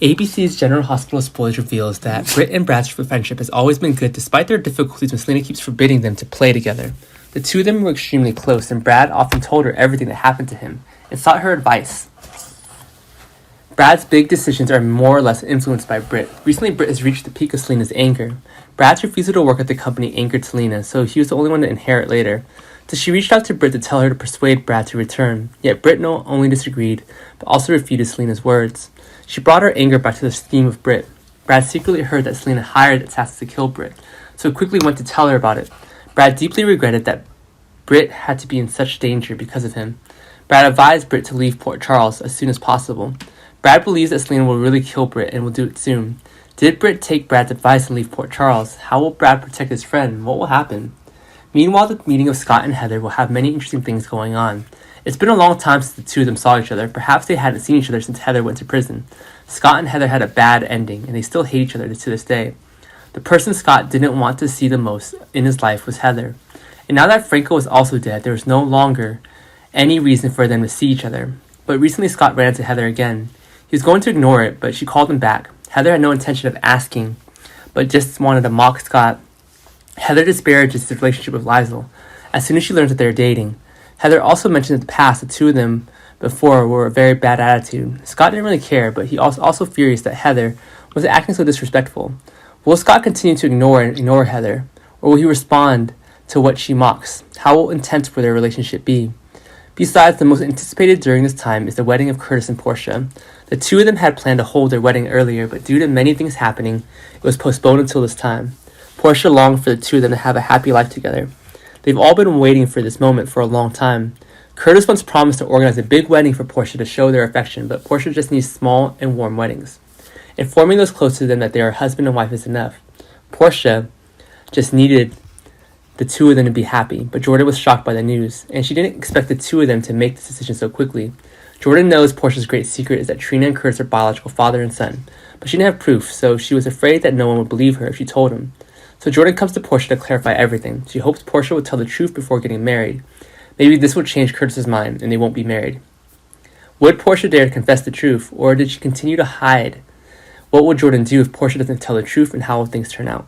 ABC's General Hospital Spoilers reveals that Britt and Brad's friendship has always been good despite their difficulties when Selena keeps forbidding them to play together. The two of them were extremely close, and Brad often told her everything that happened to him and sought her advice. Brad's big decisions are more or less influenced by Britt. Recently, Britt has reached the peak of Selena's anger. Brad's refusal to work at the company angered Selena, so he was the only one to inherit later. So she reached out to Britt to tell her to persuade Brad to return, yet Britt not only disagreed, but also refuted Selena's words. She brought her anger back to the scheme of Britt. Brad secretly heard that Selena hired assassins to kill Britt, so quickly went to tell her about it. Brad deeply regretted that Britt had to be in such danger because of him. Brad advised Britt to leave Port Charles as soon as possible. Brad believes that Selena will really kill Britt and will do it soon. Did Britt take Brad's advice and leave Port Charles? How will Brad protect his friend? What will happen? Meanwhile, the meeting of Scott and Heather will have many interesting things going on. It's been a long time since the two of them saw each other. Perhaps they hadn't seen each other since Heather went to prison. Scott and Heather had a bad ending, and they still hate each other to this day. The person Scott didn't want to see the most in his life was Heather. And now that Franco was also dead, there was no longer any reason for them to see each other. But recently Scott ran into Heather again. He was going to ignore it, but she called him back. Heather had no intention of asking, but just wanted to mock Scott. Heather disparages his relationship with Liesl as soon as she learns that they're dating. Heather also mentioned in the past the two of them before were a very bad attitude. Scott didn't really care, but he was also furious that Heather was acting so disrespectful. Will Scott continue to ignore Heather, or will he respond to what she mocks? How intense will their relationship be? Besides, the most anticipated during this time is the wedding of Curtis and Portia. The two of them had planned to hold their wedding earlier, but due to many things happening, it was postponed until this time. Portia longed for the two of them to have a happy life together. They've all been waiting for this moment for a long time. Curtis once promised to organize a big wedding for Portia to show their affection, but Portia just needs small and warm weddings. Informing those close to them that they are husband and wife is enough. Portia just needed the two of them to be happy, but Jordan was shocked by the news, and she didn't expect the two of them to make this decision so quickly. Jordan knows Portia's great secret is that Trina and Curtis are biological father and son, but she didn't have proof, so she was afraid that no one would believe her if she told him. So Jordan comes to Portia to clarify everything. She hopes Portia would tell the truth before getting married. Maybe this would change Curtis's mind and they won't be married. Would Portia dare to confess the truth, or did she continue to hide? What will Jordan do if Portia doesn't tell the truth, and how will things turn out?